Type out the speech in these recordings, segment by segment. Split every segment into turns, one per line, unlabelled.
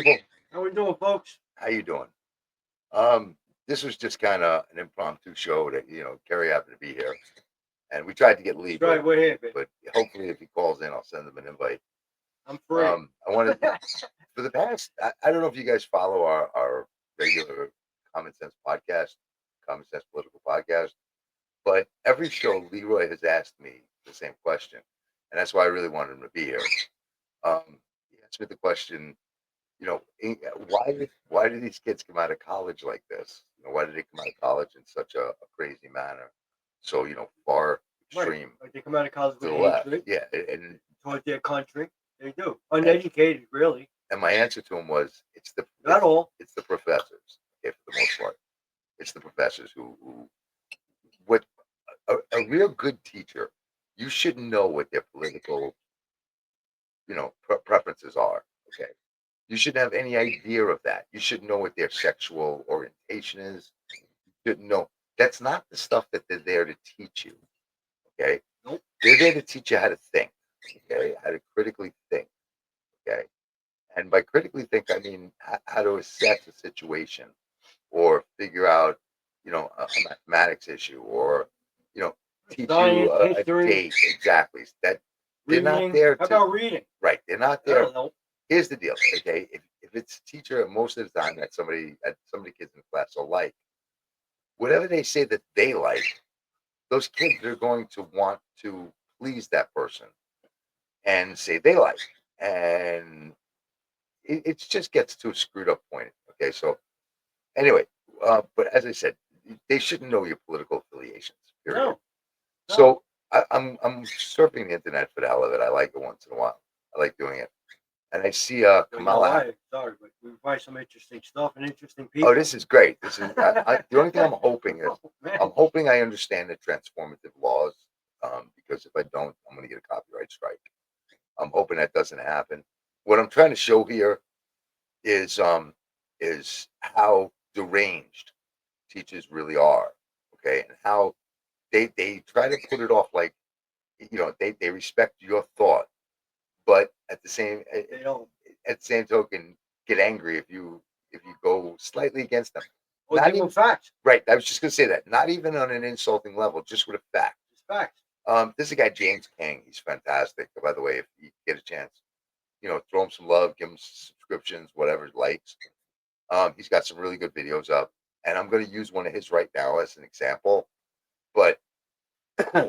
people?
How we doing, folks?
How you doing? This was just kind of an impromptu show that Kerry happened to be here, and we tried to get Lee,
That's right, we're here, baby.
but hopefully if he calls in, I'll send him an invite.
I'm free.
I wanted for the past. I don't know if you guys follow our regular Common Sense podcast, Common Sense Political podcast, but every show Leroy has asked me the same question, and that's why I really wanted him to be here. He asked me the question. Why did these kids come out of college like this? Why did they come out of college in such a crazy manner? So far extreme.
Right. Like they come out of college
to
with
the left.
hatred
Yeah, and
towards their country. They do. Uneducated, really.
and my answer to him was,
Not all.
it's the professors. Okay, for the most part, it's the professors who what a real good teacher. You should know what their political preferences are. Okay, you shouldn't have any idea of that. You should know what their sexual orientation is. You shouldn't know. That's not the stuff that they're there to teach you. Okay,
Nope.
They're there to teach you how to think. Okay, how to critically think. Okay, and by critically think, I mean how to assess a situation or figure out, a mathematics issue or, teach
Science,
you a
history.
date. Exactly. That they're
Reading.
not there
How
to.
about reading?
Right. They're not
I
there.
don't know.
Here's the deal. Okay. If it's a teacher, most of the time that some of the kids in the class will like, whatever they say that they like, those kids are going to want to please that person and say they like. And it just gets to a screwed up point. Okay. So anyway, but as I said, they shouldn't know your political affiliations. Period.
No.
So I'm surfing the internet for the hell of it. I like it once in a while. I like doing it, and I see Kamala.
Sorry, but we find some interesting stuff and interesting people.
Oh, this is great. This is the only thing I'm hoping is
Man.
I'm hoping I understand the transformative laws, because if I don't, I'm going to get a copyright strike. I'm hoping that doesn't happen. What I'm trying to show here is how deranged teachers really are. Okay, and how they try to put it off like they respect your thought, but at the same
They don't.
at the same token get angry if you go slightly against them.
Or
Not
give them
even
facts.
right. I was just gonna say that. Not even on an insulting level, just with a fact.
It's facts.
This is a guy James King. He's fantastic. By the way, if you get a chance, throw him some love, give him subscriptions, whatever he likes. He's got some really good videos up, and I'm going to use one of his right now as an example. But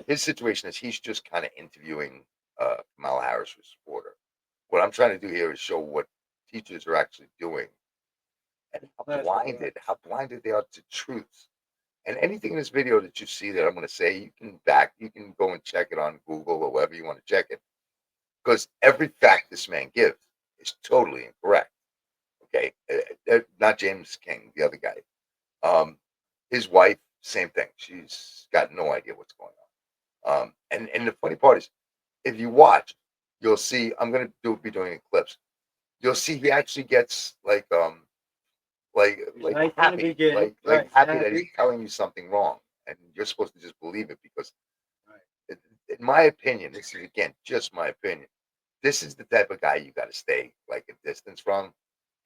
his situation is he's just kind of interviewing Kamala Harris' supporter. What I'm trying to do here is show what teachers are actually doing and how blinded they are to truths. And anything in this video that you see that I'm going to say, you can go and check it on Google or wherever you want to check it, because every fact this man gives is totally incorrect. Okay, not James King, the other guy. His wife, same thing. She's got no idea what's going on. And the funny part is, if you watch, you'll see. I'm gonna be doing clips. You'll see he actually gets like happy, happy that he's telling you something wrong, and you're supposed to just believe it because, in my opinion, this is again just my opinion. This is the type of guy you got to stay like a distance from,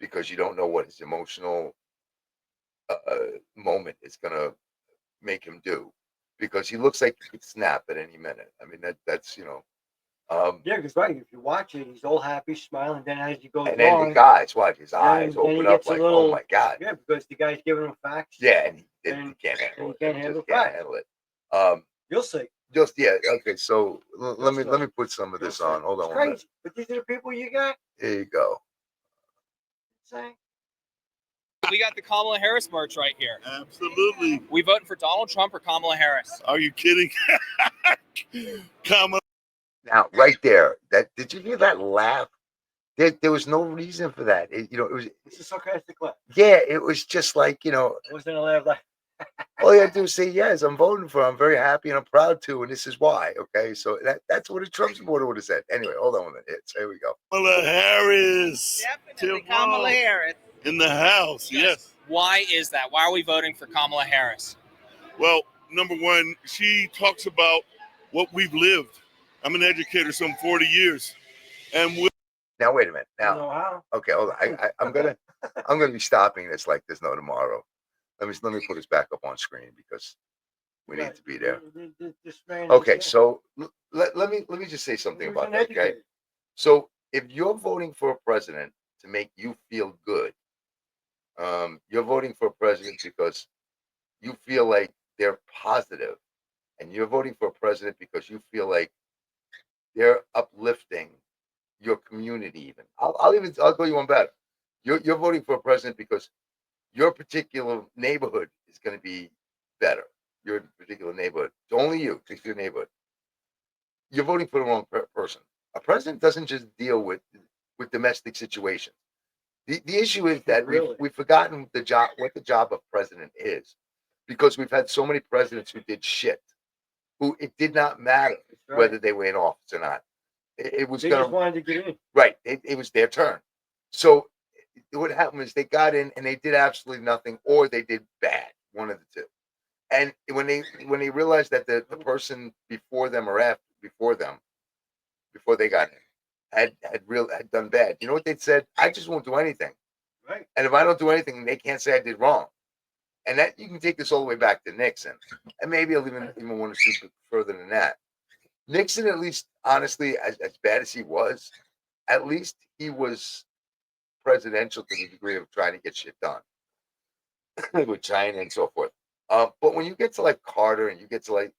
because you don't know what his emotional moment is gonna make him do, because he looks like he could snap at any minute. I mean that's
Yeah, because right, if you watch it, he's all happy, smiling. Then as you go
and then the guys watch his eyes
then he
open up
gets a
like,
little-
oh my god.
Yeah, because the guy's giving him facts.
Yeah, and he
And-
can't handle
and
it.
he can't
He
handle
just can't
facts.
handle it.
You'll see.
Just okay. So let me put some of this on. Hold on
It's
one minute.
crazy. But these are the people you got.
Here you go.
Say.
We got the Kamala Harris merch right here.
Absolutely.
We voting for Donald Trump or Kamala Harris?
Are you kidding? Kamala.
Now, right there, did you hear that laugh? There was no reason for that. It was.
It's a sarcastic laugh.
Yeah, it was just like
It wasn't a laugh like.
all you have to do is say yes. I'm voting for. I'm very happy and I'm proud to, and this is why. Okay, so that's what a Trump supporter would have said. Anyway, hold on a minute. Here we go.
Kamala Harris.
Definitely Kamala Harris.
In the house, yes.
Why is that? Why are we voting for Kamala Harris?
Well, number one, she talks about what we've lived. I'm an educator some 40 years. And
Now wait a minute.
I don't
Now,
know how.
okay, hold on. I'm gonna be stopping this like there's no tomorrow. Let me put this back up on screen because we need to be there.
This man.
Okay, so let me just say something
He was
about that. Okay,
uneducated.
so if you're voting for a president to make you feel good, you're voting for a president because you feel like they're positive, and you're voting for a president because you feel like they're uplifting your community. Even I'll go you one better. You're voting for a president because your particular neighborhood is going to be better. Your particular neighborhood, only you, it's your neighborhood. You're voting for the wrong person. A president doesn't just deal with domestic situations. The issue is that
Really?
we've forgotten what the job of president is, because we've had so many presidents who did shit, who it did not matter
That's right.
whether they were in office or not. It was
They
going
just
to
wanted to get in.
right. It was their turn. So what happened is they got in and they did absolutely nothing, or they did bad, one of the two. And when they realized that the person before them or after before them, before they got in, had done bad, you know what they said? I just won't do anything.
Right.
And if I don't do anything, they can't say I did wrong. And that you can take this all the way back to Nixon, and maybe I'll even want to shoot further than that. Nixon, at least, honestly, as bad as he was, at least he was presidential to the degree of trying to get shit done with China and so forth. But when you get to like Carter and you get to like,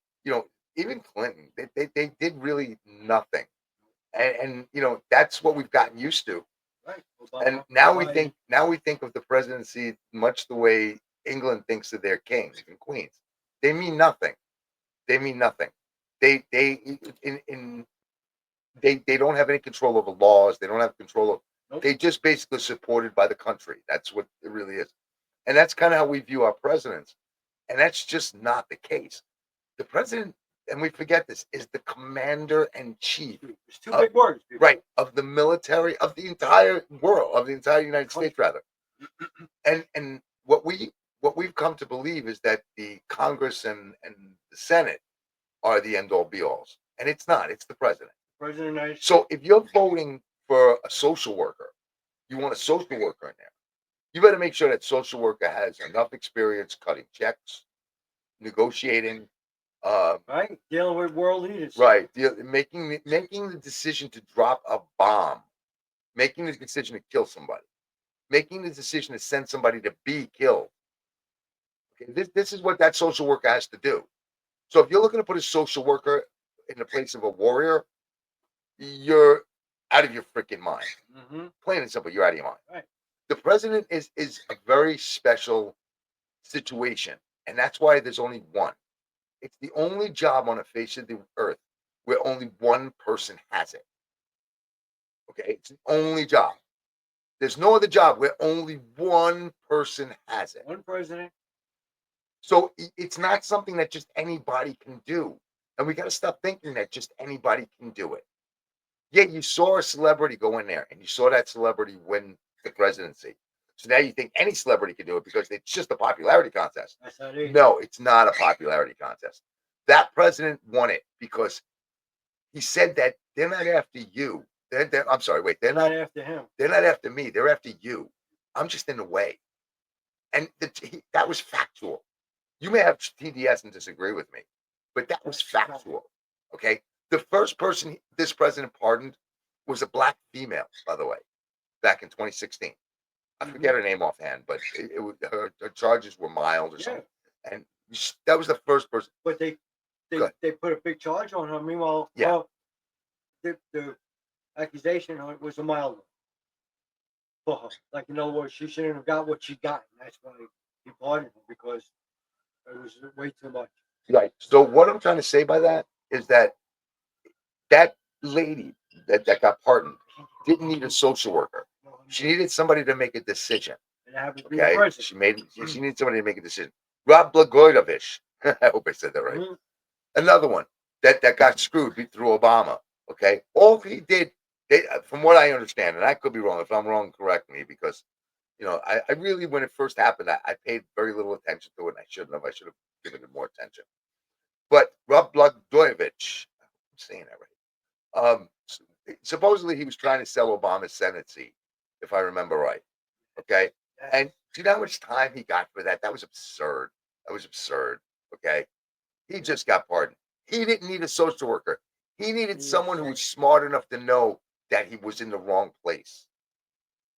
even Clinton, they did really nothing. And that's what we've gotten used to.
Right.
And now we think of the presidency much the way England thinks of their kings and queens. They mean nothing. They mean nothing. They don't have any control over laws. They don't have control of.
Nope.
They just basically supported by the country. That's what it really is, and that's kind of how we view our presidents. And that's just not the case. The president, and we forget this, is the commander in chief.
It's two big words. People.
Right, of the military of the entire world, of the entire United States, rather. And what we've come to believe is that the Congress and the Senate are the end all be alls, and it's not. It's the president.
President of the United States.
So if you're voting for a social worker, you want a social worker in there. You better make sure that social worker has enough experience cutting checks, negotiating,
right, dealing with world leaders.
right, making the decision to drop a bomb, making the decision to kill somebody, making the decision to send somebody to be killed. Okay, this is what that social worker has to do. So if you're looking to put a social worker in the place of a warrior, you're out of your freaking mind.
Mm-hmm.
Plain and simple, you're out of your mind.
Right.
The president is a very special situation, and that's why there's only one. It's the only job on the face of the earth where only one person has it. Okay, it's the only job. There's no other job where only one person has it.
One president.
So it's not something that just anybody can do, and we got to stop thinking that just anybody can do it. Yeah, you saw a celebrity go in there, and you saw that celebrity win the presidency. So now you think any celebrity can do it because it's just a popularity contest.
That's how it is.
No, it's not a popularity contest. That president won it because he said that they're not after you. I'm sorry, wait, they're not
after him.
They're not after me. They're after you. I'm just in the way. And that was factual. You may have TDS and disagree with me, but that was factual. Okay. The first person this president pardoned was a black female, by the way, back in 2016. I forget her name offhand, but her charges were mild or something. And that was the first person.
But they put a big charge on her. Meanwhile,
yeah.
The accusation was a mild one for her. Like, in other words, she shouldn't have got what she got. And that's why he pardoned her, because it was way too much.
Right. So what I'm trying to say by that is that lady that got pardoned didn't need a social worker. She needed somebody to make a decision. Okay. She needed somebody to make a decision. Rob Blagojevich. I hope I said that right. Mm-hmm. Another one that got screwed through Obama. Okay. All he did, from what I understand, and I could be wrong. If I'm wrong, correct me, because I really, when it first happened, I paid very little attention to it, and I shouldn't have. I should have given it more attention. But Rob Blagojevich, I'm saying that right. supposedly he was trying to sell Obama's Senate seat, if I remember right. Okay. And do you know how much time he got for that? That was absurd. That was absurd. Okay. He just got pardoned. He didn't need a social worker. He needed someone who was smart enough to know that he was in the wrong place.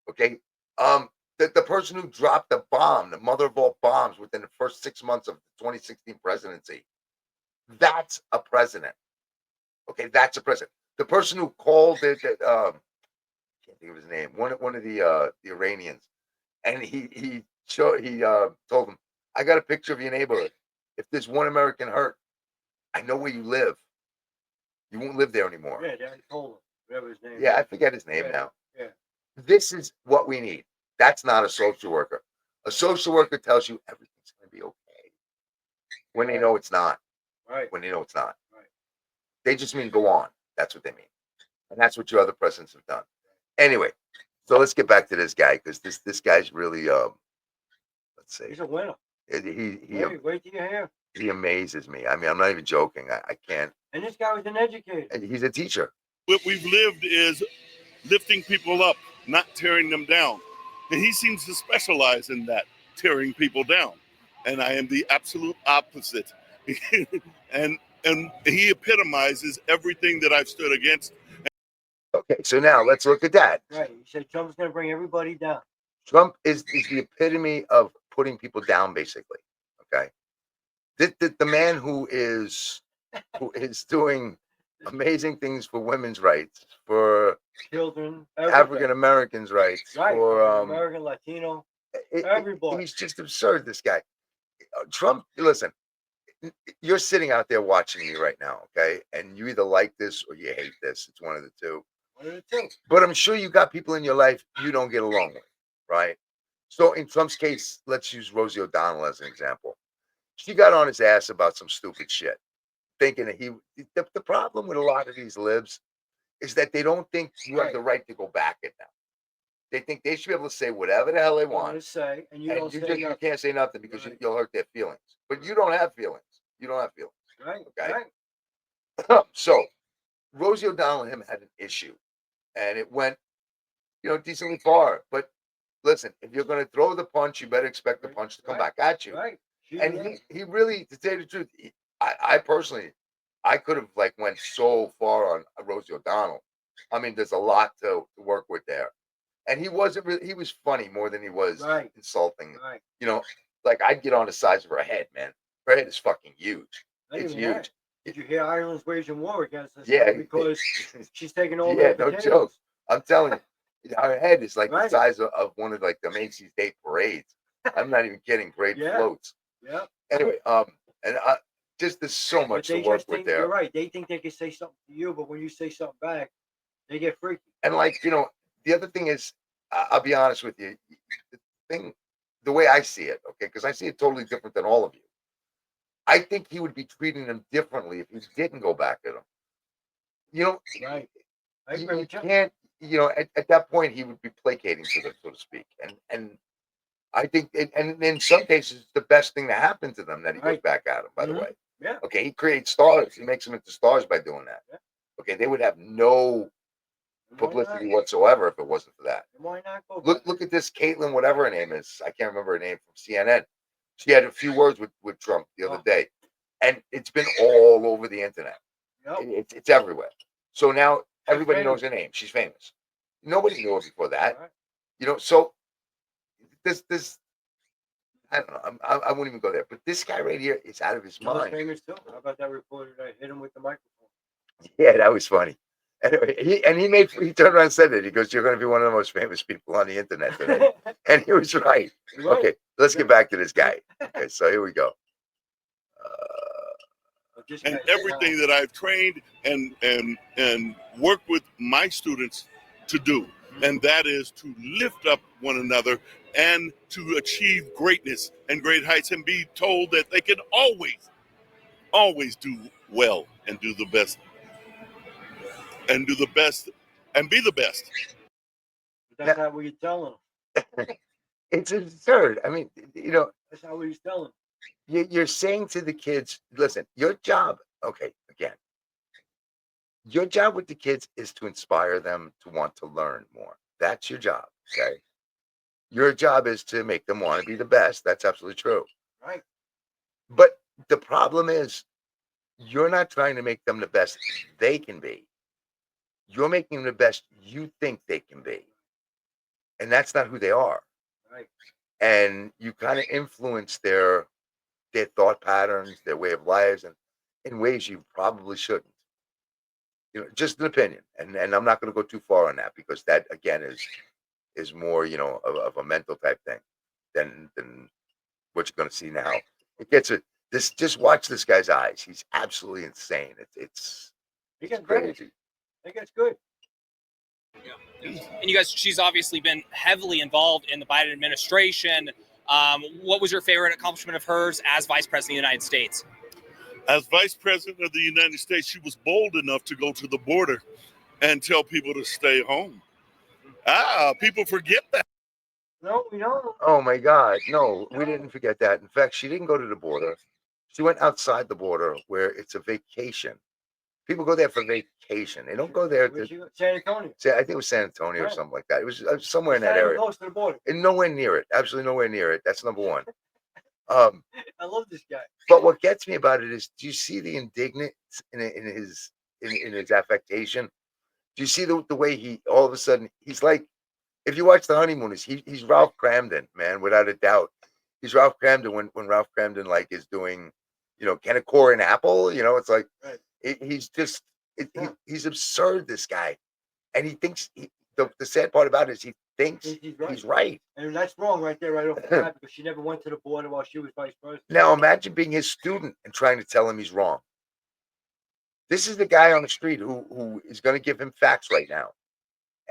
Okay. The person who dropped the bomb, the mother of all bombs, within the first 6 months of the 2016 presidency, that's a president. Okay, that's a president. The person who called it, can't think of his name. One of the Iranians, and he told him, "I got a picture of your neighborhood. If there's one American hurt, I know where you live. You won't live there anymore."
Yeah, they told him, whatever his name.
Yeah, I forget his name now.
Yeah.
This is what we need. That's not a social worker. A social worker tells you everything's going to be okay when they know it's not.
Right.
When they know it's not.
Right.
They just mean go on. That's what they mean. And that's what your other presidents have done. Anyway, so let's get back to this guy, because this guy's really let's see.
He's a winner. Wait till you hear.
He amazes me. I mean, I'm not even joking. I can't.
And this guy was an educator.
He's a teacher.
What we've lived is lifting people up, not tearing them down. And he seems to specialize in that, tearing people down. And I am the absolute opposite. and he epitomizes everything that I've stood against.
Okay, so now let's look at that.
Right. He said Trump's going to bring everybody down.
Trump is the epitome of putting people down, basically. Okay. The man who is doing amazing things for women's rights, for
Children,
African Americans' rights,
right.
for
American, Latino, everybody.
He's just absurd, this guy. Trump, listen, you're sitting out there watching me right now, okay? And you either like this or you hate this. It's one of the two.
One of the two.
But I'm sure you got people in your life you don't get along with, right? So in Trump's case, let's use Rosie O'Donnell as an example. She got on his ass about some stupid shit, thinking that the problem with a lot of these libs is that they don't think you have the right to go back at them. They think they should be able to say whatever the hell they want.
To say, and you
you can't say nothing because you'll hurt their feelings. But you don't have feelings. You don't have feelings.
Right.
Okay.
Right.
So Rosie O'Donnell and him had an issue, and it went, decently far. But listen, if you're going to throw the punch, you better expect the punch to come back at you.
Right.
And he really, to tell you the truth, I personally, I could have went so far on Rosie O'Donnell. I mean, there's a lot to work with there. And he wasn't really, he was funny more than he was insulting.
Right.
I'd get on the size of her head, man. Her head is fucking huge. It's huge.
Did you hear Ireland's waging war against us?
Yeah.
Because she's taking all
the no joke. I'm telling you, her head is the size of one of the Macy's Day parades. I'm not even kidding. Parade floats.
Yeah.
Anyway, and just there's so much to work with there.
You're right. They think they can say something to you, but when you say something back, they get freaky.
And the other thing is, I'll be honest with you, the way I see it, okay, because I see it totally different than all of you. I think he would be treating them differently if he didn't go back at them.
Right.
You can't, at that point he would be placating to them, so to speak. And I think, and in some cases, it's the best thing to happen to them that he goes back at them, by the way.
Yeah.
Okay, he creates stars. He makes them into stars by doing that.
Yeah.
Okay, they would have no publicity whatsoever if it wasn't for that.
Why not go
Look at this Caitlin, whatever her name is. I can't remember her name, from CNN. She had a few words with Trump the other day, and it's been all over the internet.
Yep.
It's everywhere. So now everybody knows her name. She's famous. Nobody knew her before that.
Right.
So this I don't know. I won't even go there. But this guy right here is out of his mind.
Famous too. How about that reporter that hit him with the microphone?
Yeah, that was funny. Anyway, he turned around and said it. He goes, "You're going to be one of the most famous people on the internet today," and he was right. Okay, let's get back to this guy. Okay, so here we go.
And everything that I've trained and worked with my students to do, and that is to lift up one another and to achieve greatness and great heights, and be told that they can always do well and do the best. And do the best and be the best.
That's not what you're telling them.
It's absurd. I mean,
that's not what he's telling
them. You're saying to the kids, listen, your job, okay, again, Your job with the kids is to inspire them to want to learn more. That's your job. Okay. Your job is to make them want to be the best. That's absolutely true.
Right.
But the problem is, you're not trying to make them the best they can be. You're making them the best you think they can be. And that's not who they are.
Right.
And you kind of influence their thought patterns, their way of lives, and in ways you probably shouldn't. Just an opinion. And I'm not going to go too far on that, because that again is more, of a mental type thing than what you're going to see now. It gets it. Just watch this guy's eyes. He's absolutely insane. It's
He gets
crazy.
better. He gets good.
And you guys, she's obviously been heavily involved in the Biden administration. What was your favorite accomplishment of hers as Vice President of the United States?
As Vice President of the United States, she was bold enough to go to the border and tell people to stay home. People forget that.
No, we don't.
Oh my God. No, we didn't forget that. In fact, she didn't go to the border. She went outside the border where it's a vacation. People go there for vacation. They don't go there to
San Antonio.
say, I think it was San Antonio or
Right.
something like that. It was somewhere in
It's
that
not even
area.
close to the border.
And nowhere near it. Absolutely nowhere near it. That's number one.
I love this guy.
But what gets me about it is, do you see the indignance in his affectation? Do you see the way he all of a sudden he's like, if you watch The Honeymooners, he's Ralph Cramden, man, without a doubt. He's Ralph Cramden when Ralph Cramden like is doing, can a core an apple? It's like
Right.
he's just he's absurd, this guy, and he thinks the sad part about it is he thinks he's right.
And that's wrong right there, right off the bat, because she never went to the border while she was vice president.
Now imagine being his student and trying to tell him he's wrong. This is the guy on the street who is going to give him facts right now.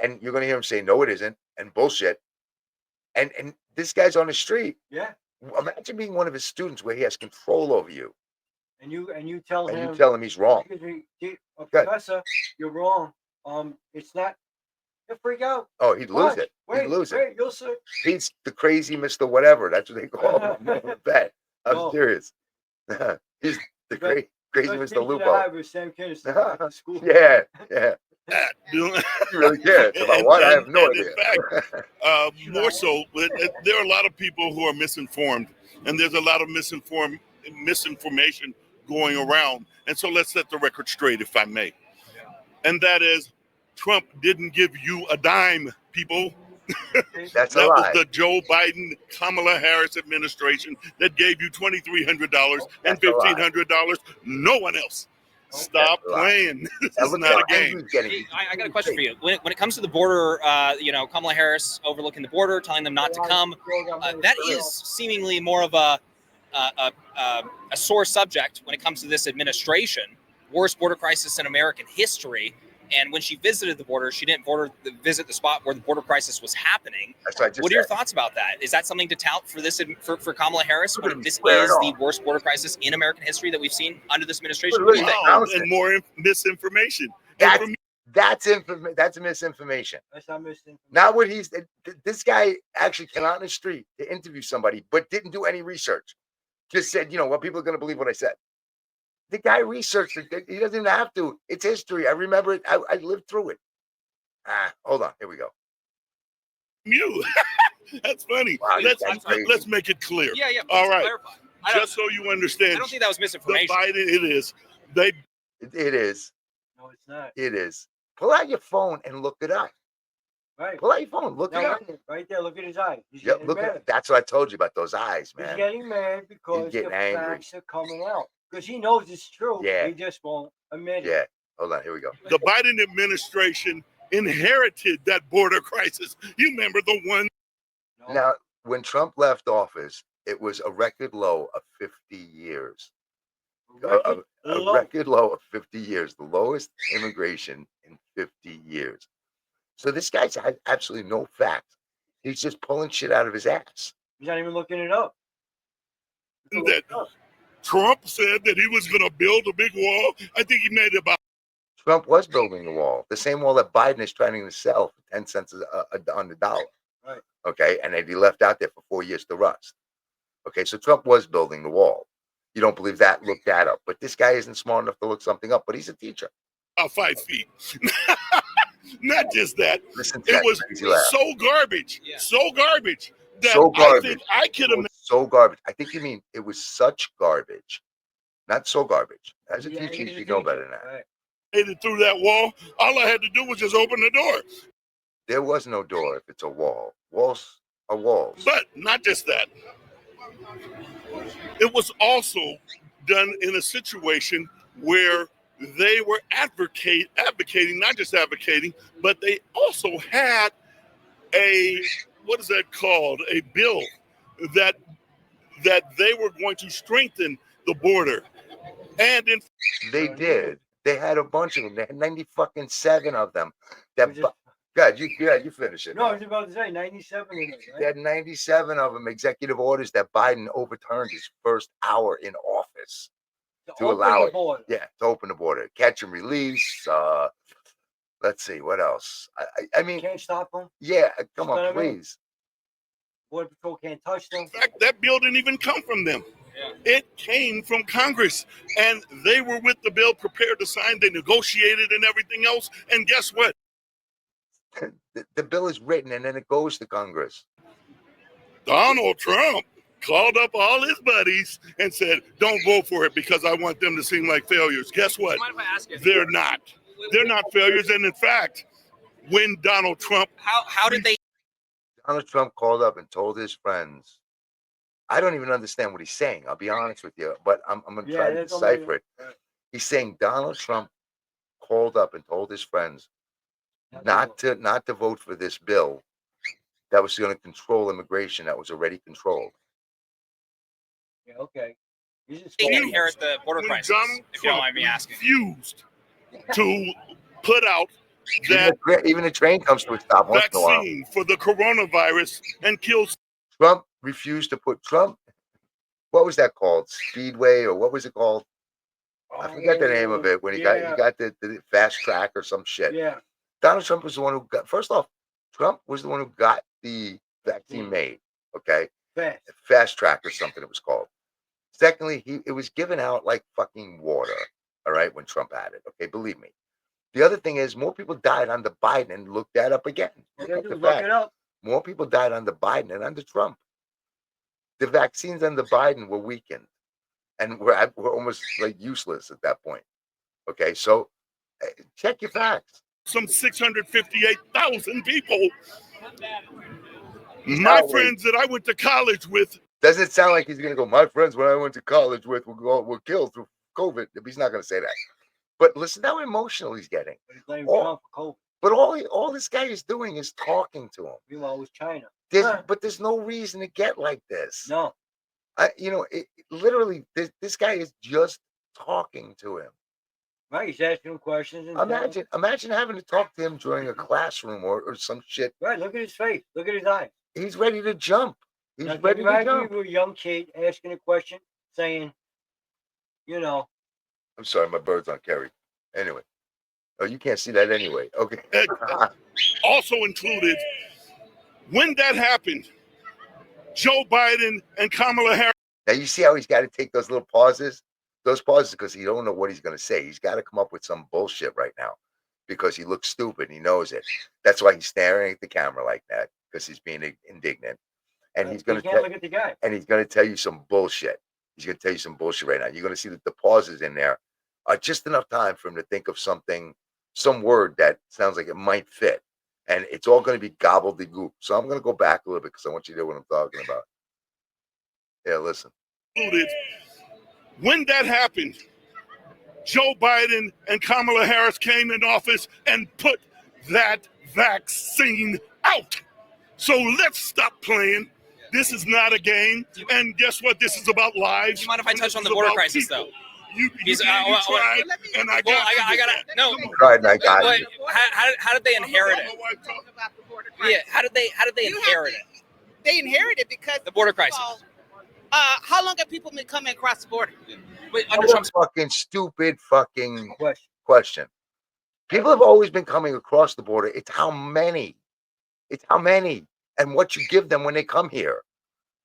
And you're going to hear him say, no, it isn't, and bullshit. And this guy's on the street.
Yeah.
Imagine being one of his students where he has control over you.
And you tell
And
him,
you tell him he's wrong.
excuse me, Professor, you're wrong. It's not. He'll freak out.
Oh, he'd lose it.
Wait,
He'd lose it.
wait, you'll see.
He's the crazy Mr. Whatever. That's what they call him. I bet. I'm
Oh.
serious. He's the crazy
First
Mr.
teacher
Lupo.
I had was Sam Kinison back to school.
Yeah, yeah.
You
really cares about what? I have no
and
idea.
In fact, more so, there are a lot of people who are misinformed, and there's a lot of misinformation going around. And so let's set the record straight, if I may. And that is, Trump didn't give you a dime, people.
That's a
That was
lie.
the Joe Biden, Kamala Harris administration that gave you $2,300 and
That's a lie.
$1,500. No one else. Stop
That's a lie.
playing. This
Now
is
look
not
how
a game.
angry he's getting.
Hey, I got a question for you. When it comes to the border, Kamala Harris overlooking the border, telling them not to come, that is seemingly more of a sore subject when it comes to this administration. Worst border crisis in American history. And when she visited the border, she didn't visit the spot where the border crisis was happening.
That's what I just
What are your
said.
thoughts about that? Is that something to tout for this for Kamala Harris? When this
Square it
is the
off.
worst border crisis in American history that we've seen under this administration?
But
What do you
really,
think?
Wow,
House
and
it.
more misinformation.
That's
And
that's misinformation.
That's not misinformation.
Not what this guy actually came out in the street to interview somebody, but didn't do any research. Just said, well, people are going to believe what I said. The guy researched it. He doesn't even have to. It's history. I remember it. I lived through it. Hold on. Here we go.
you. That's funny.
Wow, that's crazy.
Let's make it clear.
Yeah.
All
please
right.
clarify. I
Just so you understand,
don't think that was
the
misinformation.
Biden, it is. They
It is.
No, it's not.
It is. Pull out your phone and look it up.
Right.
Pull out your phone. Look it
Now,
up.
right there, look at his eyes. He's
Yep.
getting
Look
mad.
at. That's what I told you about those eyes,
He's
man.
getting mad because the
getting angry.
facts are coming out. Because he knows it's true.
Yeah.
He just won't admit it.
Yeah. Hold on. Here we go.
the Biden administration inherited that border crisis. You remember the one?
No.
Now, when Trump left office, it was a record low of 50 years.
Record
A
low.
record low of 50 years, the lowest immigration in 50 years. So this guy's had absolutely no facts. He's just pulling shit out of his ass.
He's not even looking it up.
That Trump said that he was going to build a big wall. I think he made about
Trump was building the wall, the same wall that Biden is trying to sell for 10 cents on the dollar.
Right.
Okay. And then he left out there for 4 years to rust. Okay. So Trump was building the wall. You don't believe that? Look that up. But this guy isn't smart enough to look something up, but he's a teacher.
5 feet. Not just that,
Listen to
it
that
was
crazy laugh.
so garbage,
Yeah.
so garbage that
So
I
garbage.
think I could
It
have
was so garbage. I think you mean it was such garbage, not so garbage. As a
Yeah,
teacher,
he's a
you know
teacher,
better than that.
right.
made it through that wall. All I had to do was just open the door.
There was no door if it's a wall. Walls are walls.
But not just that. It was also done in a situation where they were advocating, not just advocating, but they also had a, what is that called? A bill that they were going to strengthen the border. And in
They did. They had a bunch of them. They had 90 fucking 7 of them. That
Was it-
God, you finish it.
No, I was about to say 97 in it,
They
right?
had 97 of them executive orders that Biden overturned his first hour in office to
open
allow
the
it.
border.
Yeah, to open the border, catch and release. Let's see what else. I mean,
Can't stop them.
yeah, come
You know what
on,
I mean?
please.
Border Patrol can't touch them.
fact, that bill didn't even come from them. It came from Congress, and they were with the bill, prepared to sign. They negotiated and everything else. And guess what?
The bill is written and then it goes to Congress.
Donald Trump called up all his buddies and said, "Don't vote for it because I want them to seem like failures." Guess what?
Mind if I ask you?
They're not. They're not failures. And in fact, when Donald Trump,
How did they?
Donald Trump called up and told his friends, I don't even understand what he's saying. I'll be honest with you, but I'm going to try to
that's only-
decipher it.
right.
He's saying Donald Trump called up and told his friends not to vote for this bill that was going to control immigration that was already controlled.
Yeah, okay. He's just
They
going-
inherit the border
when
crisis,
Donald
if you don't
Trump
mind me asking.
refused to put out that
Even the train comes to a stop once in a while.
vaccine for the coronavirus and killed
Trump refused to put what was that called? Speedway or what was it called? I forget the name of it when he got the fast track or some shit.
Yeah.
Donald Trump was the one who got, first off, Trump was the one who got the vaccine made. Okay.
Fast.
Fast track or something it was called. Secondly, it was given out like fucking water. All right. When Trump had it. Okay. Believe me. The other thing is more people died under Biden. Look that up again. Look up the
Look
fact.
it up.
More people died under Biden than under Trump. The vaccines under Biden were weakened and were almost like useless at that point. Okay. So check your facts.
some 658,000 people. My friends that I went to college with.
Doesn't it sound like he's going to go, my friends when I went to college with were killed through COVID? He's not going to say that. But listen how emotional he's getting.
But he blamed
Oh.
Trump for COVID.
But all this guy is doing is talking to him.
Meanwhile, it was China.
But there's no reason to get like this.
No.
Literally, this guy is just talking to him.
Right. He's asking him questions. And
Imagine having to talk to him during a classroom or some shit.
Right. Look at his face. Look at his eyes.
He's ready to jump. He's
Now,
ready to jump.
you were a young kid asking a question, saying, you know.
I'm sorry, my bird's on Kerry. Anyway. Oh, you can't see that anyway. Okay.
Also included, when that happened, Joe Biden and Kamala Harris.
Now you see how he's got to take those little pauses? Those pauses because he don't know what he's going to say. He's got to come up with some bullshit right now because he looks stupid. And he knows it. That's why he's staring at the camera like that because he's being indignant. And he's going to
look at the guy.
And he's going to tell you some bullshit. He's going to tell you some bullshit right now. You're going to see that the pauses in there are just enough time for him to think of something, some word that sounds like it might fit. And it's all going to be gobbledygook. So I'm going to go back a little bit because I want you to hear what I'm talking about. Yeah, listen.
When that happened, Joe Biden and Kamala Harris came in office and put that vaccine out. So let's stop playing. This is not a game. And guess what? This is about lives.
Do you mind if I touch on the border crisis, though?
You tried, and I got
to no.
Tried and I got
But
it.
how did they inherit it?
About the border crisis.
Yeah, how did they inherit it?
They inherited because
The border crisis.
How long have people been coming across the border?
Wait, under
Another
Trump's
fucking stupid fucking
Question.
question. People have always been coming across the border. It's how many. It's how many and what you give them when they come here.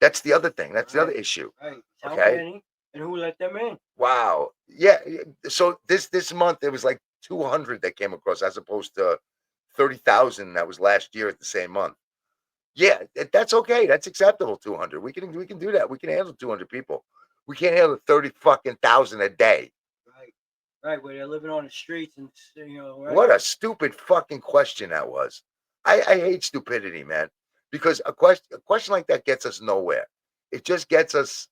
That's the other thing. That's the other issue.
Right. How
Okay.
many and who let them in?
Wow. Yeah. So this month it was like 200 that came across as opposed to 30,000 that was last year at the same month. Yeah, that's okay. That's acceptable. 200. We can do that. We can handle 200 people. We can't handle 30 fucking thousand a day.
Right, where they're living on the streets and right?
What a stupid fucking question that was. I hate stupidity, man, because a question like that gets us nowhere. It just gets us,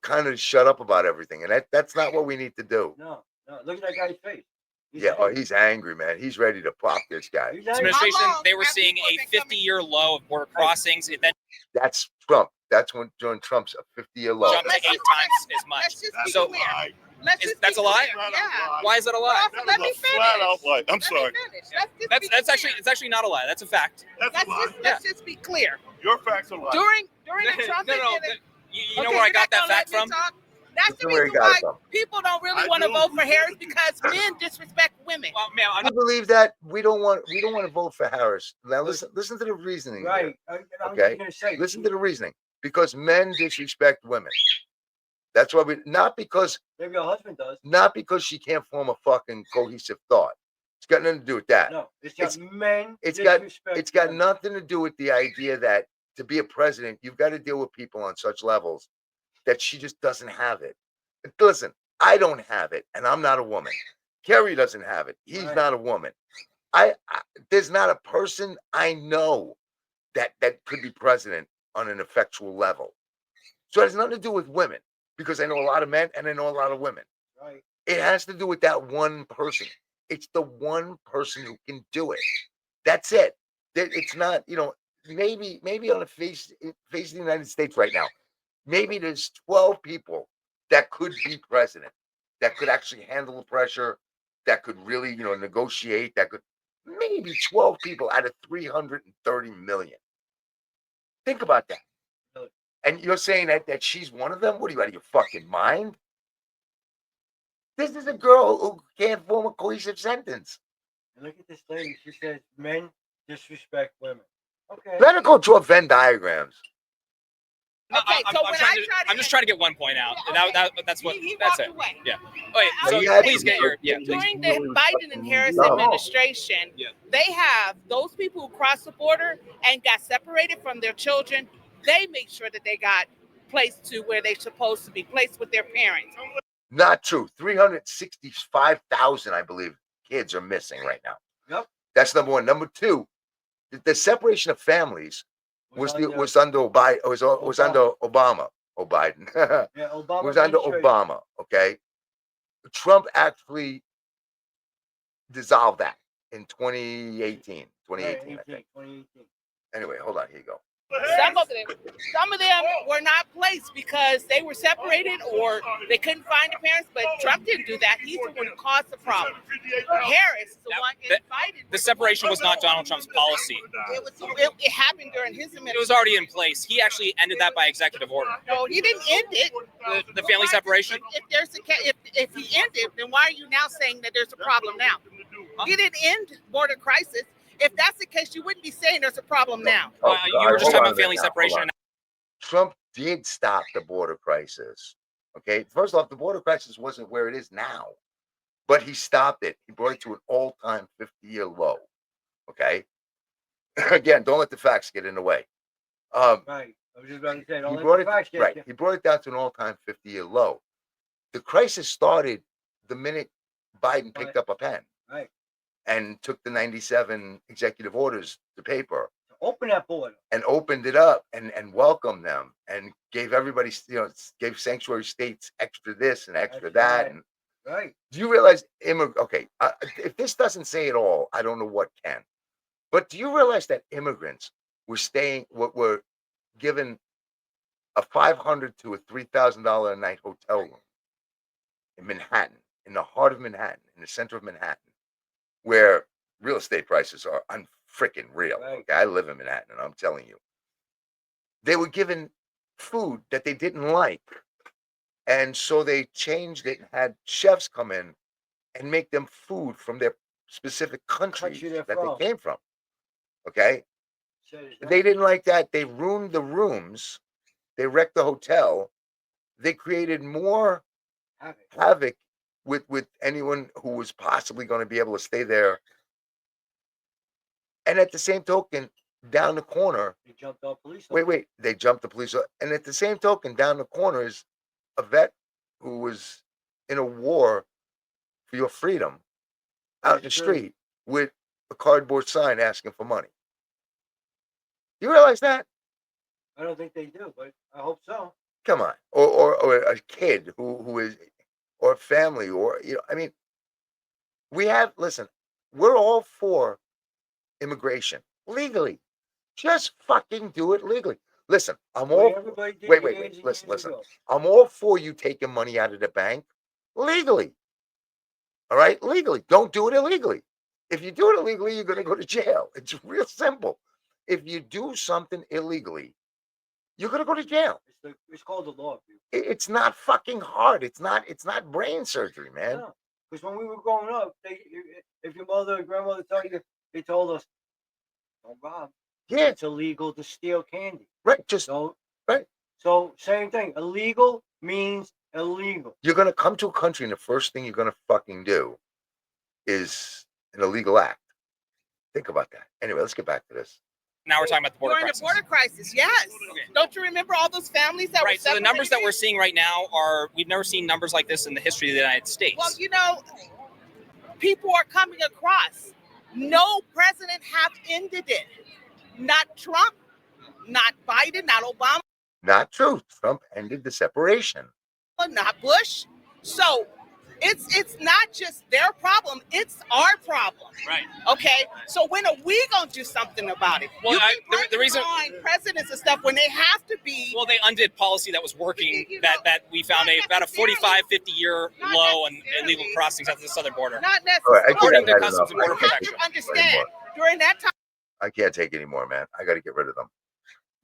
kind of shut up about everything, and that's not what we need to do.
No, look at that guy's face.
He's angry, man. He's ready to pop this guy.
He's
This
angry.
administration,
long
they were
have
seeing
people
a
been coming-
50-year low of border crossings. It then
That's Trump. That's when during Trump's 50-year low.
jumped to
let's
8
just-
times as much.
Let's just be
So
clear. Let's
is-
just
that's
be
a lie?
clear. Yeah.
why is that a lie?
Well, let me finish.
Flat out lie. I'm
Let me
sorry.
finish. Let's just be
It's
clear.
actually not a lie. That's a fact.
That's a lie.
Let's just be clear.
Your facts are lies.
During the Trump
No,
administration,
you know where I got that fact from?
That's the
Where he
reason
got
why
it from.
people don't really
I
want to
do.
vote for Harris, because men disrespect women.
Well, ma'am,
I believe that we don't want to vote for Harris. Now listen to the reasoning. here.
Right. I was
Okay.
gonna say.
Listen to the reasoning. Because men disrespect women. That's why not because
Maybe your husband does.
she can't form a fucking cohesive thought. It's got nothing to do with that.
No, it's got
It's-
men.
it's got-
disrespect
It's got
women.
nothing to do with the idea that to be a president, you've got to deal with people on such levels that she just doesn't have it. Listen, I don't have it, and I'm not a woman. Kerry doesn't have it. He's
Right.
not a woman. There's not a person I know that could be president on an effectual level. So it has nothing to do with women, because I know a lot of men and I know a lot of women.
Right.
It has to do with that one person. It's the one person who can do it. That's it. It's not, maybe on the face of the United States right now, maybe there's 12 people that could be president, that could actually handle the pressure, that could really, negotiate, that could maybe 12 people out of 330 million. Think about that.
Really?
And you're saying that she's one of them? What are you, out of your fucking mind? This is a girl who can't form a cohesive sentence.
And look at this lady. She says men disrespect women. Okay.
Let her go draw Venn diagrams.
No,
Okay, so when
I'm just trying to get one point out.
Yeah, okay.
That's what.
He
That's
walked
it.
away.
Yeah. Wait.
But
So
you had
please
to
get your. Yeah.
go-
Please.
During the Biden and Harris
No.
administration,
Yeah.
they have those people who crossed the border and got separated from their children. They make sure that they got placed to where they're supposed to be placed with their parents.
Not true. 365,000, I believe, kids are missing right now.
Yep.
That's number one. Number two, the separation of families was under Obama or Biden.
yeah, Obama
was under
administration.
Obama. Okay. Trump actually dissolved that in 2018,
Right,
2018, I
18,
think.
2018.
Anyway, hold on. Here you go.
Some of them were not placed because they were separated or they couldn't find the parents. But Trump didn't do that. He's the one who caused the problem. Harris is the one invited.
The separation was not Donald Trump's policy.
It happened during his administration.
It was already in place. He actually ended that by executive order.
No, he didn't end it.
The family separation.
If he ended, then why are you now saying that there's a problem now? He didn't end border crisis. If that's the case, you wouldn't be saying there's a problem now.
You were just
Hold
talking
on
about
a minute
family
now, hold
separation.
on. Trump did stop the border crisis. Okay. First off, the border crisis wasn't where it is now, but he stopped it. He brought it to an all-time 50-year low. Okay. Again, don't let the facts get in the way.
Right. I was just about to say, don't
He
let
brought
the facts
it
get
right.
you.
He brought it down to an all-time 50-year low. The crisis started the minute Biden picked up a pen.
Right.
And took the 97 executive orders to paper
Open that border.
and opened it up and welcomed them and gave everybody, gave sanctuary states extra this and extra
That's
that.
right.
And
Right.
do you realize, okay, if this doesn't say it all, I don't know what can. But do you realize that immigrants were given a $500 to a $3,000 a night hotel room in Manhattan, in the heart of Manhattan, in the center of Manhattan, where real estate prices are unfreaking real.
Right.
Okay, I live in Manhattan, and I'm telling you, they were given food that they didn't like, and so they changed it and had chefs come in and make them food from their specific countries
they're
that
from.
they came from. Okay,
Says
they didn't like that. They ruined the rooms. They wrecked the hotel. They created more
Have it.
havoc with anyone who was possibly going to be able to stay there. And at the same token, down the corner,
They jumped off police.
wait, they jumped the police. And at the same token, down the corner is a vet who was in a war for your freedom out in the
That's true.
street with a cardboard sign asking for money. You realize that?
I don't think they do, but I hope so.
Come on. Or a kid who is, or a family, or, I mean, listen, we're all for immigration legally. Just fucking do it legally. Listen, I'm
The
all,
way everybody did
wait,
years and
listen,
years
listen.
ago.
I'm all for you taking money out of the bank legally. All right? Legally. Don't do it illegally. If you do it illegally, you're going to go to jail. It's real simple. If you do something illegally, you're going to go to jail.
It's called the law, dude.
It's not fucking hard. It's not brain surgery, man.
No, because when we were growing up, if your mother or grandmother told you, they told us, don't rob.
Yeah,
It's illegal to steal candy.
right. Just
So,
right.
So same thing. Illegal means illegal.
You're going to come to a country and the first thing you're going to fucking do is an illegal act. Think about that. Anyway, let's get back to this.
Now we're talking about the border
During
crisis.
the border crisis, yes.
Okay.
Don't you remember all those families that
Right.
were
So the numbers that we're
separated?
seeing right now we've never seen numbers like this in the history of the United States.
Well, you know, people are coming across. No president have ended it. Not Trump, not Biden, not Obama,
Not true. Trump ended the separation.
not Bush. So it's not just their problem, it's our problem.
Right.
Okay? So when are we gonna do something about it?
Well,
you
I-
can
the reason-
on presidents and stuff when they have to be.
Well, they undid policy that was working.
You know,
that we found
not
about a 45, 50 year
Not
low in
necessarily.
illegal crossings at the southern border.
Not
All right, I
necessarily.
think
According
I've
to
had
Customs and
enough.
Border
I can't
have
take
Protection.
to understand during that time.
I can't take it anymore, man. I got to get rid of them.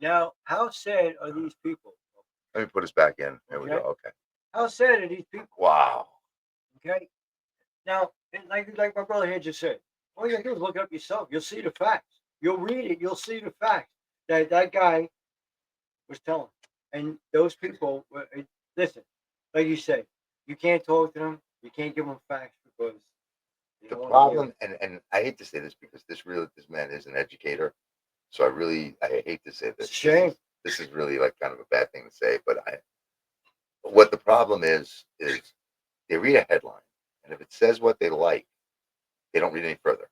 Now, how sad are these people?
Let me put us back in. There we go. Okay.
How sad are these people?
Wow.
Okay. Now, and like my brother here just said, all you gotta do is look it up yourself. You'll see the facts. You'll read it. You'll see the facts that guy was telling. And those people, listen, like you say, you can't talk to them. You can't give them facts because they
The
don't wanna hear
problem, and I hate to say this because this man is an educator, so I hate to say this.
It's a shame.
This is really like kind of a bad thing to say, but what the problem is they read a headline, and if it says what they like, they don't read any further.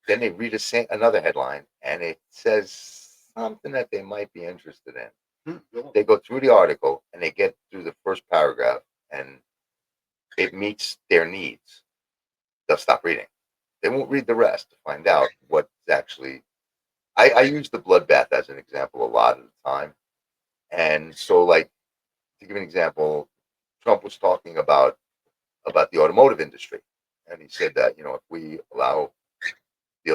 Then they read another headline, and it says something that they might be interested in.
it.
They go through the article and they get through the first paragraph, and it meets their needs. They'll stop reading. They won't read the rest to find out what's actually. I use the bloodbath as an example a lot of the time, and so like to give an example, Trump was talking about the automotive industry, and he said that if we allow the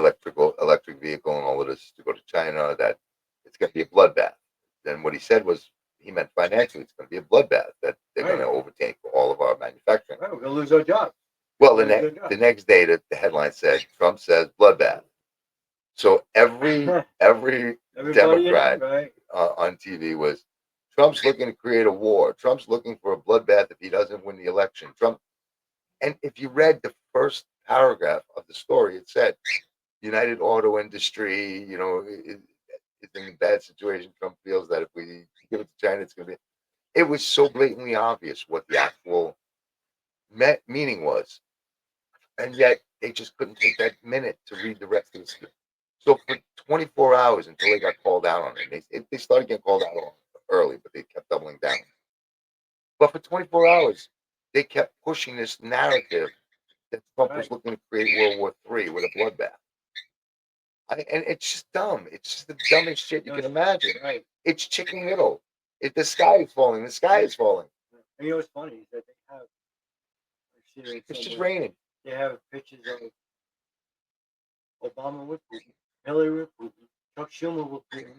electric vehicle and all of this to go to China, that it's going to be a bloodbath. Then what he said was he meant financially it's going to be a bloodbath, that they're going to overtake all of our manufacturing.
Right, we're gonna lose our job.
Well, the next day the headline said Trump says bloodbath. So every
Everybody,
Democrat
right?
on TV was Trump's looking to create a war. Trump's looking for a bloodbath if he doesn't win the election. Trump, and if you read the first paragraph of the story, it said United Auto Industry, is in a bad situation. Trump feels that if we give it to China, it's going to be. It was so blatantly obvious what the actual meaning was, and yet they just couldn't take that minute to read the rest of the script. So for 24 hours until they got called out on it, they started getting called out early, but they kept doubling down. But for 24 hours, they kept pushing this narrative that Trump was looking to create World War III with a bloodbath. And it's just dumb. It's just the dumbest shit you can imagine.
Right.
It's Chicken Little. The sky is falling. The sky is falling.
And you know what's funny is that they have.
It's just raining.
They have pictures of Obama with Putin, Hillary with Putin, Chuck Schumer with Putin,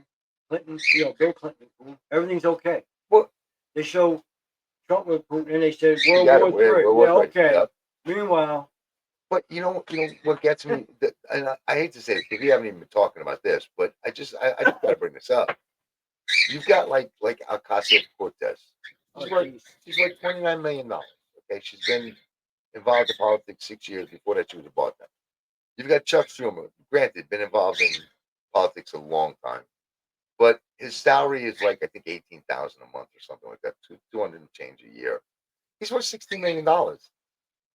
Clinton, Bill Clinton with Putin. Everything's okay.
Well,
they show Trump with Putin, and they said
you
World
got it,
War III.
World
Yeah,
War III,
okay.
yep.
Meanwhile,
But you know what gets me, and I hate to say this because we haven't even been talking about this, but I just got to bring this up. You've got like Ocasio-Cortez.
oh,
She's worth
geez.
$29 million. Okay, she's been involved in politics 6 years. Before that, she was a bartender. You've got Chuck Schumer, granted, been involved in politics a long time, but his salary is like I think 18,000 a month or something like that, 200 and change a year. He's worth $60 million.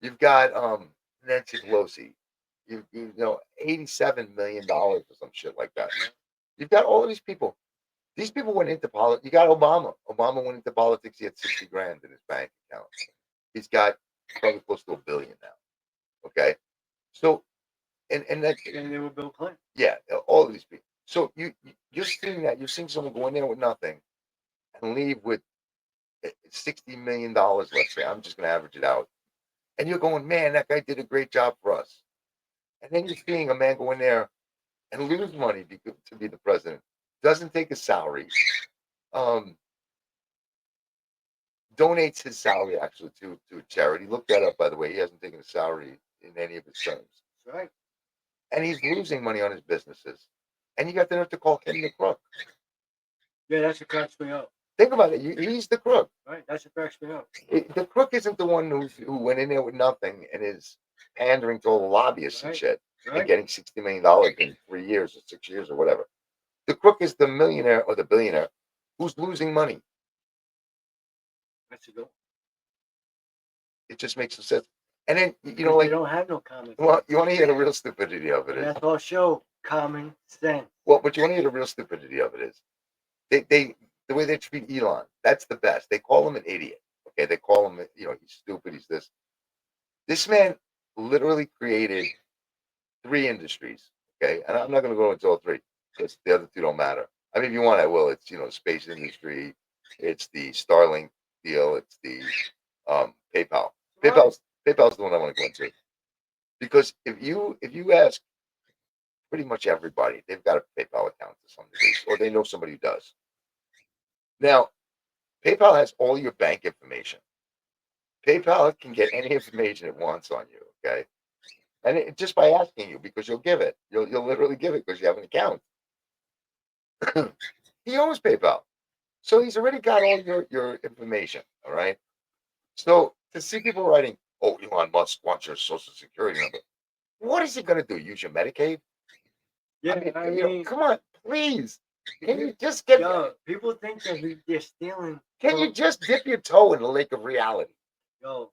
You've got Nancy Pelosi, you know $87 million or some shit like that. You've got all of these people. These people went into politics. You got Obama. Obama went into politics. He had 60 grand in his bank account. He's got probably close to $1 billion now. Okay, so and that
And they were Bill Clinton.
yeah, all of these people. So you're seeing that you're seeing someone go in there with nothing and leave with $60 million. Let's say I'm just going to average it out, and you're going, man, that guy did a great job for us. And then you're seeing a man go in there and lose money to be the president. Doesn't take a salary. Um, donates his salary actually to a charity. Look that up, by the way. He hasn't taken a salary in any of his terms.
That's right.
And he's losing money on his businesses. And you got the nerve to call him the crook.
Yeah, that's what cracks me up.
Think about it. He's the crook.
Right, that's what cracks me up.
The crook isn't the one who went in there with nothing and is pandering to all the lobbyists and
Right.
shit and
Right.
getting $60 million in 3 years or 6 years or whatever. The crook is the millionaire or the billionaire who's losing money.
That's a good one.
It just makes some sense. And then you know,
Because
like,
they don't have no common
well,
sense.
you want to hear the real stupidity of it
And
is.
that's our show, common sense.
Well, but you want to hear the real stupidity of it is. They the way they treat Elon, that's the best. They call him an idiot. Okay, they call him, you know, he's stupid. He's this. This man literally created 3 industries. Okay, and I'm not going to go into all 3 because the other 2 don't matter. I mean, if you want, I will. It's space industry. It's the Starlink deal. It's the PayPal. PayPal's the one I want to go into because if you ask pretty much everybody, they've got a PayPal account to some degree, or they know somebody who does. Now, PayPal has all your bank information. PayPal can get any information it wants on you. Okay, and just by asking you, because you'll give it, you'll literally give it because you have an account. He owns PayPal, so he's already got all your information. All right. So to see people writing, "Oh, Elon Musk wants your social security number," what is he going to do? Use your Medicaid?
Yeah, I mean,
come on, please. Can you just get?
yo, people think that they're stealing.
Can you just dip your toe in the lake of reality?
Yo,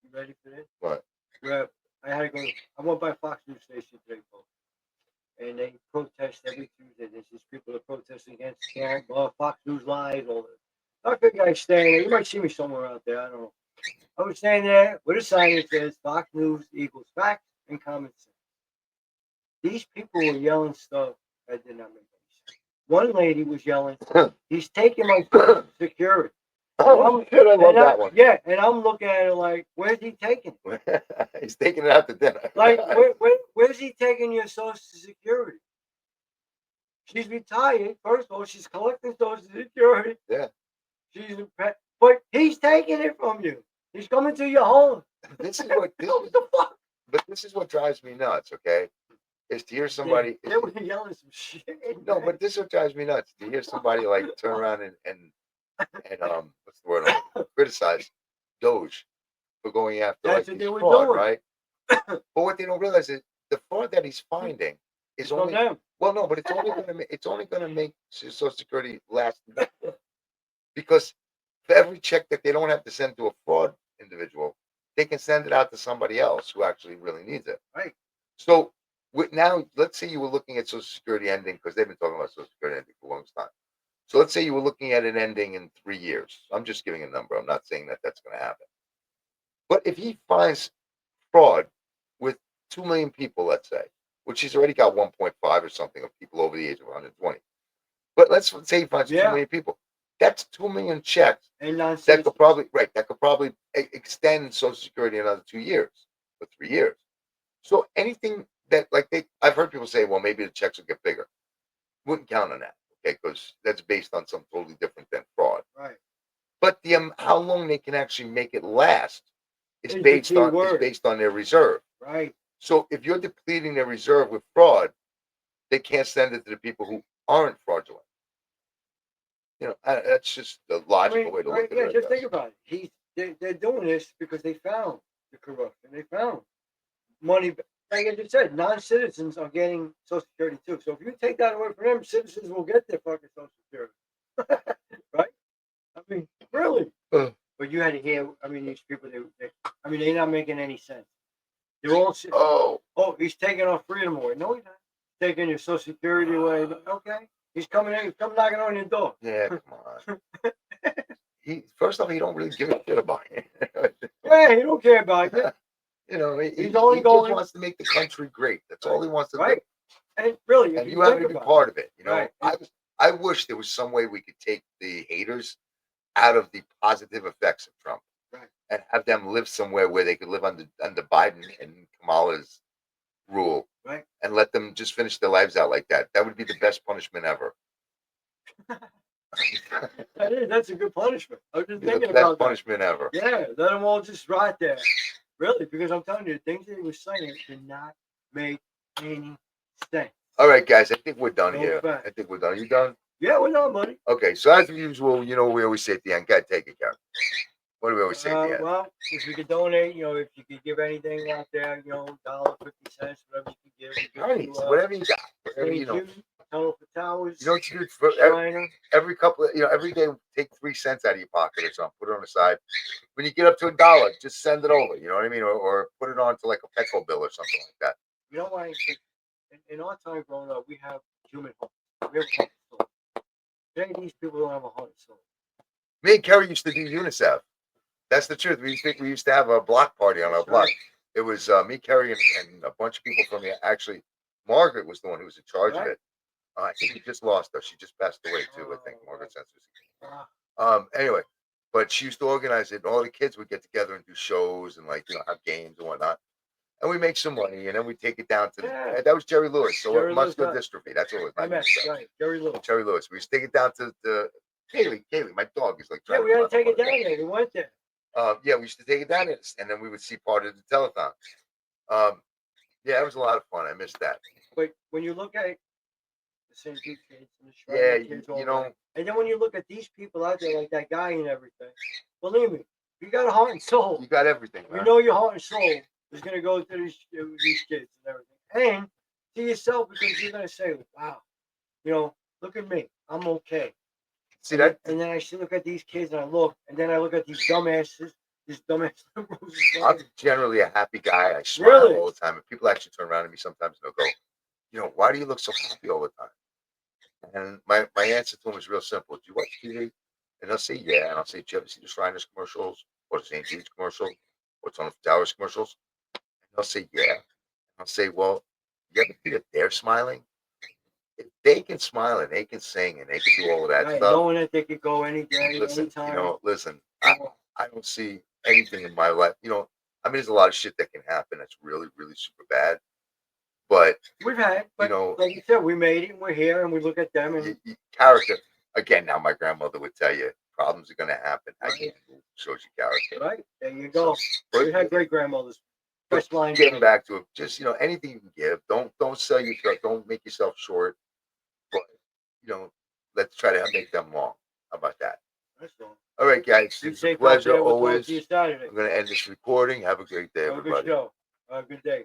you ready for this?
What?
Where I had to go. I went by Fox News station today, folks, and they protest every Tuesday. There's these people that protest against Fox News Live. All that. I think I stand there. You might see me somewhere out there. I don't know. I was standing there with a sign that says Fox News equals facts and common sense. These people were yelling stuff that did not make any sense. One lady was yelling, "He's taking my Social security."
Oh shit! I love that one.
Yeah, and I'm looking at it like, where's he taking it?
He's taking it out to dinner.
Like, where's he taking your Social Security? She's retired. First of all, she's collecting Social Security.
Yeah.
She's but he's taking it from you. He's coming to your home.
This is what
What the fuck?
But this is what drives me nuts. Okay, is to hear somebody.
They were yelling some shit.
No, but this is what drives me nuts. To hear somebody like turn around and what's the word? Criticize Doge for going after
That's
like
what they
these
were
fraud,
doing.
right? But what they don't realize is the fraud that he's finding is
From
only
them.
well, no, but it's only gonna make Social Security last because for every check that they don't have to send to a fraud individual, they can send it out to somebody else who actually really needs it.
Right.
So now, let's say you were looking at Social Security ending because they've been talking about Social Security ending for a long time. So let's say you were looking at it ending in 3 years. I'm just giving a number. I'm not saying that that's going to happen. But if he finds fraud with 2 million people, let's say, which he's already got 1.5 or something of people over the age of 120. But let's say he finds 2 million people. That's 2 million checks
And
that could probably extend Social Security another 2 years or 3 years. So anything that I've heard people say, well, maybe the checks will get bigger. Wouldn't count on that, okay? Because that's based on something totally different than fraud.
Right.
But how long they can actually make it last is
Is the
based
key
on
word.
their reserve.
Right.
So if you're depleting their reserve with fraud, they can't send it to the people who aren't fraudulent. That's just the logical way to look at it.
Just think about it. they're doing this because they found the corruption. They found money. Like I just said, non-citizens are getting Social Security too. So if you take that away from them, citizens will get their fucking Social Security. Right? I mean, really. But you had to hear, I mean, these people, I mean, they're not making any sense. They're all, oh, he's taking our freedom away. No, he's not. Taking your Social Security away. Okay. He's coming in, he's coming knocking on your door.
Yeah, come on. First off, he don't really give a shit about it.
Yeah, he don't care about you.
You know, he
He's
just
only going.
wants to make the country great. That's all he wants to
Right.
do.
And really,
And you happen to be part of it. You know,
Right.
I wish there was some way we could take the haters out of the positive effects of Trump,
Right.
and have them live somewhere where they could live under Biden and Kamala's rule,
Right.
and let them just finish their lives out like that. That would be the best punishment ever.
That's a good punishment. I was just
The
thinking
best
about that.
punishment ever.
Yeah, let them all just rot there. Really, because I'm telling you, the things that he was saying did not make any sense.
All right, guys, I think we're done
No
here.
fact.
I think we're done. Are you done?
Yeah, we're not, buddy.
Okay, so as usual, you know what we always say at the end. God, take it, Karen. What do we always say at the end?
Well, if you could donate, if you could give anything out there, $1.50, whatever you could give.
Pennies, whatever you got. Whatever you know.
Tunnel for Towers.
You know what you do for every couple of, every day, take 3 cents out of your pocket or something, put it on the side. When you get up to $1, just send it over. You know what I mean? Or put it on to like a Petco bill or something like that.
You know why? In our time growing up, we have human heart. We have a heart and soul. Today, these people don't have a heart and soul.
Me and Kerry used to do UNICEF. That's the truth. We used to have a block party on our block. It was me, Kerry, and a bunch of people from the. Actually, Margaret was the one who was in charge of it. I think we just lost her. She just passed away too. I think Margaret Sense. Anyway, but she used to organize it. And all the kids would get together and do shows and have games and whatnot. And we make some money, and then we take it down to that was Jerry Lewis. So
Jerry
muscular
Lewis,
dystrophy. That's what it was.
Right, Jerry Lewis.
Jerry Lewis. We used to take it down to the Kaylee. My dog is like.
Yeah, we had to take it down there. We went there.
Yeah, we used to take it down, and then we would see part of the telethon. Yeah, it was a lot of fun. I missed that.
But when you look at the St. Jude kids and the
Yeah,
kids, and then when you look at these people out there, like that guy and everything, believe me, you got a heart and soul.
You got everything.
You know your heart and soul is going to go to these kids and everything, and to yourself, because you're going to say, "Wow, look at me, I'm okay."
See that?
And then I look at these kids, and I look at these dumbasses.
I'm generally a happy guy. I smile all the time, and people actually turn around to me sometimes and they'll go, "Why do you look so happy all the time?" And my answer to them is real simple. Do you watch TV? And they'll say, "Yeah." And I'll say, "Do you ever see the Shriners commercials, or the St. Jude's commercial, or Tunnel for Towers commercials?" And they'll say, "Yeah." And I'll say, "Well, you ever see that they're smiling? If they can smile and they can sing and they can do all of that stuff,
knowing that they could go any day, anytime."
Listen, I don't see anything in my life. I mean, there's a lot of shit that can happen that's really, really super bad. But
like you said, we made it. And we're here, and we look at them and
character. Again, now my grandmother would tell you problems are going to happen. Again, shows you character.
Right there, you go. So, we had great grandmothers. Best line.
Getting back to it, just anything you can give. Don't sell your truck. Don't make yourself short. But let's try to make them long. How about that?
That's all.
All right, guys. It's a pleasure always.
I'm
going to end this recording. Have a great day, everybody.
Have a good show. Have a good day.